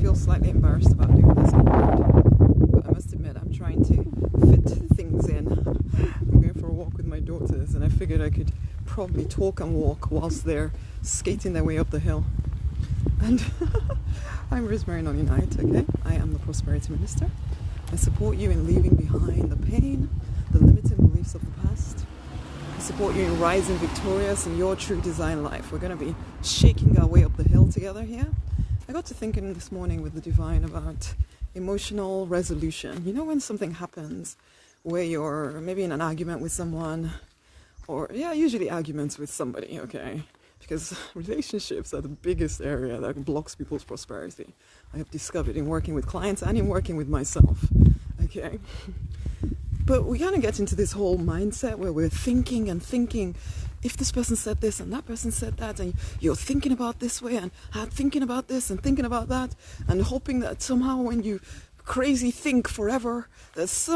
feel slightly embarrassed about doing this on board, but I must admit I'm trying to fit things in. I'm going for a walk with my daughters, and I figured I could probably talk and walk whilst they're skating their way up the hill. And I'm Rosemary Nonny, okay? I am the Prosperity Minister. I support you in leaving behind the pain, the limiting beliefs of the past. I support you in rising victorious in your true design life. We're going to be shaking our way up the hill together here. I got to thinking this morning with the divine about emotional resolution. You know, when something happens where you're maybe in an argument with someone, or usually arguments with somebody, okay? Because relationships are the biggest area that blocks people's prosperity. I have discovered in working with clients and in working with myself, okay? But we kind of get into this whole mindset where we're thinking, if this person said this and that person said that, and you're thinking about this way and thinking about this and thinking about that, and hoping that somehow when you crazy think forever,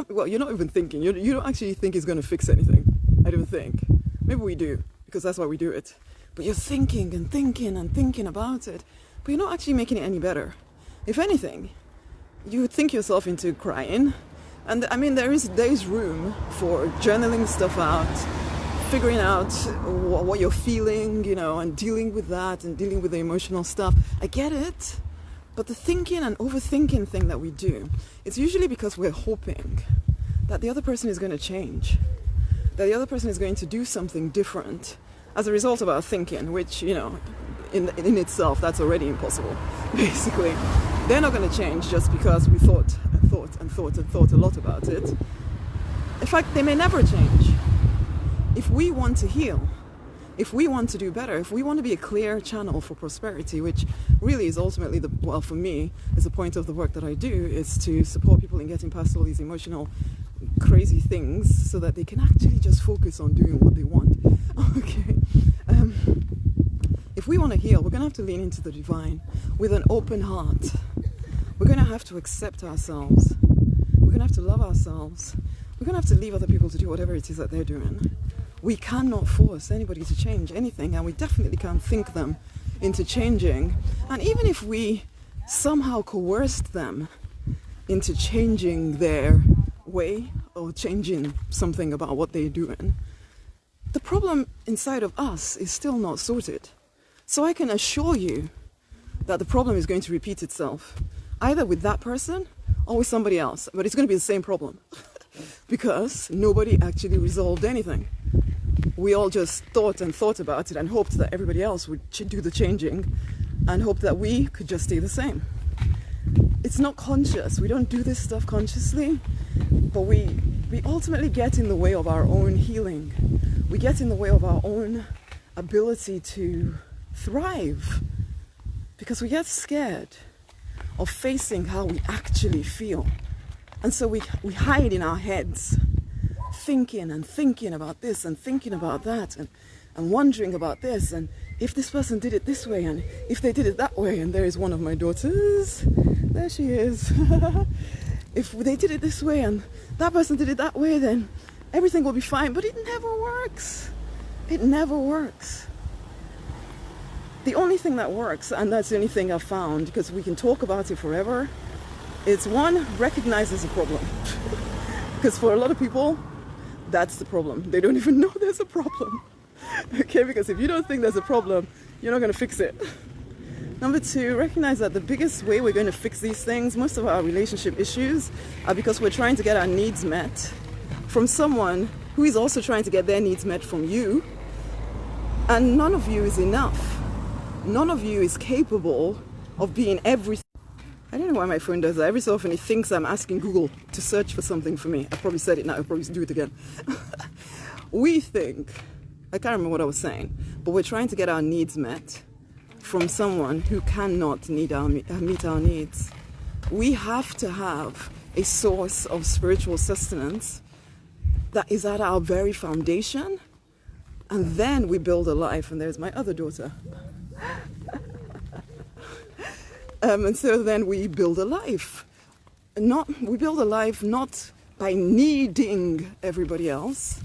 well, you're not even thinking. You don't actually think it's going to fix anything. I don't think. Maybe we do, because that's why we do it. But you're thinking and thinking about it, but you're not actually making it any better. If anything, you think yourself into crying. And I mean, there is room for journaling stuff out, figuring out what you're feeling, you know, and dealing with that and dealing with the emotional stuff. I get it. But the thinking and overthinking thing that we do, it's usually because we're hoping that the other person is going to change, that the other person is going to do something different as a result of our thinking, which, you know, in itself, that's already impossible, basically. They're not going to change just because we thought a lot about it. In fact, they may never change. If we want to heal, if we want to do better, if we want to be a clear channel for prosperity, which really is ultimately for me, is the point of the work that I do, is to support people in getting past all these emotional crazy things so that they can actually just focus on doing what they want. Okay. If we want to heal, we're going to have to lean into the divine with an open heart. We're going to have to accept ourselves. We're going to have to love ourselves. We're going to have to leave other people to do whatever it is that they're doing. We cannot force anybody to change anything, and we definitely can't think them into changing. And even if we somehow coerced them into changing their way or changing something about what they're doing, the problem inside of us is still not sorted. So I can assure you that the problem is going to repeat itself, either with that person or with somebody else. But it's going to be the same problem because nobody actually resolved anything. We all just thought about it and hoped that everybody else would do the changing and hoped that we could just stay the same. It's not conscious. We don't do this stuff consciously, but we ultimately get in the way of our own healing. We get in the way of our own ability to thrive because we get scared of facing how we actually feel. And so we hide in our heads, thinking about this and thinking about that and wondering about this, and if this person did it this way and if they did it that way, and there is one of my daughters, there she is. If they did it this way and that person did it that way, then everything will be fine. But it never works. It never works. The only thing that works, and that's the only thing I've found, because we can talk about it forever, it's one, recognize there's a problem. Because for a lot of people, that's the problem. They don't even know there's a problem. Okay, because if you don't think there's a problem, you're not going to fix it. Number two, recognize that the biggest way we're going to fix these things, most of our relationship issues, are because we're trying to get our needs met from someone who is also trying to get their needs met from you. And none of you is enough. None of you is capable of being everything. I don't know why my phone does that. Every so often it thinks I'm asking Google to search for something for me. I probably said it now. I'll probably do it again. We think, I can't remember what I was saying, but we're trying to get our needs met from someone who cannot meet our needs. We have to have a source of spiritual sustenance that is at our very foundation, and then we build a life. And there's my other daughter. And so then we build a life. We build a life not by needing everybody else,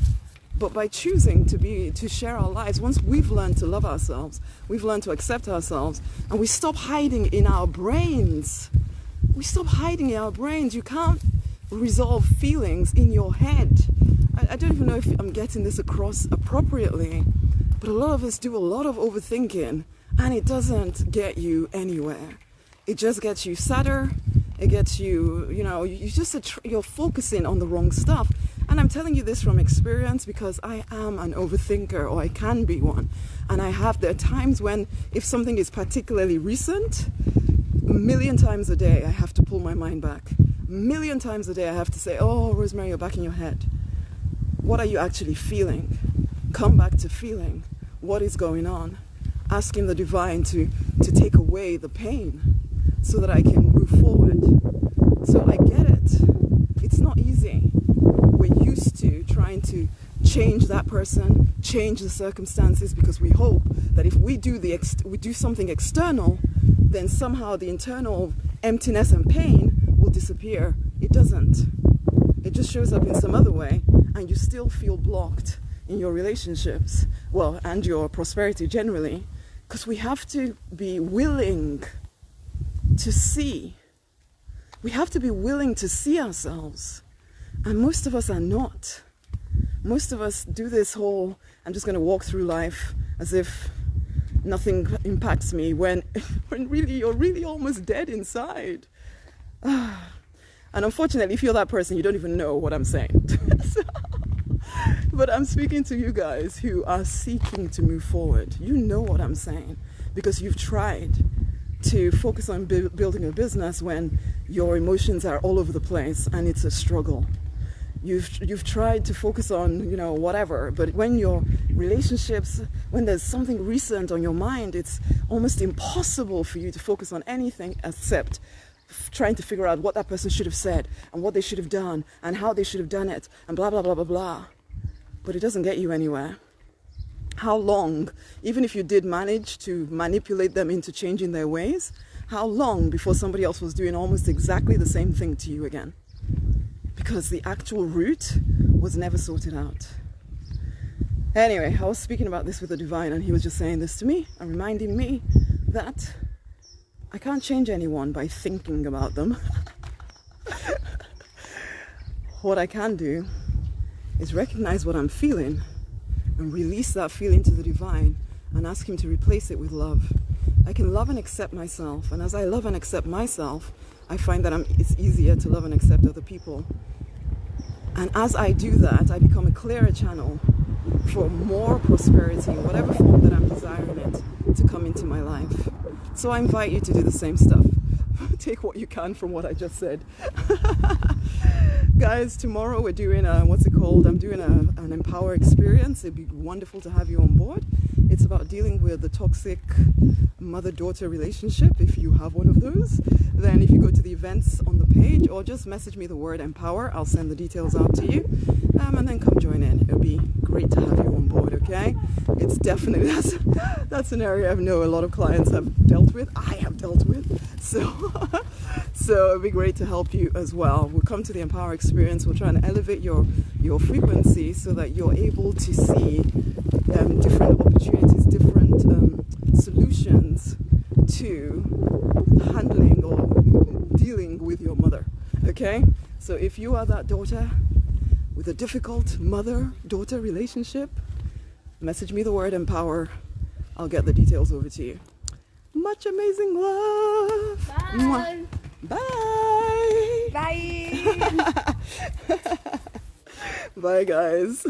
But by choosing to share our lives, once we've learned to love ourselves, we've learned to accept ourselves, and we stop hiding in our brains. We stop hiding in our brains. You can't resolve feelings in your head. I don't even know if I'm getting this across appropriately, but a lot of us do a lot of overthinking, and it doesn't get you anywhere. It just gets you sadder. It gets you, you're focusing on the wrong stuff. And I'm telling you this from experience because I am an overthinker, or I can be one. And there are times when, if something is particularly recent, a million times a day I have to pull my mind back. A million times a day I have to say, oh, Rosemary, you're back in your head. What are you actually feeling? Come back to feeling. What is going on? Asking the divine to take away the pain so that I can move forward. So I get it. It's not easy. We're used to trying to change that person, change the circumstances, because we hope that if we do something external, then somehow the internal emptiness and pain will disappear. It doesn't. It just shows up in some other way, and you still feel blocked in your relationships, and your prosperity generally, because we have to be willing to see. We have to be willing to see ourselves. And most of us are not. Most of us do this whole, I'm just going to walk through life as if nothing impacts me, when really you're really almost dead inside. And unfortunately, if you're that person, you don't even know what I'm saying. But I'm speaking to you guys who are seeking to move forward. You know what I'm saying, because you've tried to focus on building a business when your emotions are all over the place and it's a struggle. You've tried to focus on, whatever, but when your relationships, when there's something recent on your mind, it's almost impossible for you to focus on anything except trying to figure out what that person should have said and what they should have done and how they should have done it and blah, blah, blah, blah, blah. But it doesn't get you anywhere. How long, even if you did manage to manipulate them into changing their ways, how long before somebody else was doing almost exactly the same thing to you again? Because the actual root was never sorted out. Anyway, I was speaking about this with the divine, and he was just saying this to me and reminding me that I can't change anyone by thinking about them. What I can do is recognize what I'm feeling and release that feeling to the divine and ask him to replace it with love. I can love and accept myself, and as I love and accept myself, I find that it's easier to love and accept other people. And as I do that, I become a clearer channel for more prosperity in whatever form that I'm desiring it to come into my life. So I invite you to do the same stuff. Take what you can from what I just said. Guys, tomorrow we're doing I'm doing an Empower experience. It'd be wonderful to have you on board. It's about dealing with the toxic mother-daughter relationship. If you have one of those, then if you go to the events on the page, or just message me the word Empower, I'll send the details out to you, and then come join in. It'll be great to have you on board, okay? It's definitely, that's an area I know a lot of clients have dealt with. I have dealt with. So it'd be great to help you as well. We'll come to the Empower experience. We'll try and elevate your frequency so that you're able to see different opportunities, different solutions to handling or dealing with your mother. Okay? So if you are that daughter with a difficult mother-daughter relationship, message me the word Empower. I'll get the details over to you. Much amazing love. Bye. Bye. Bye. Bye, guys.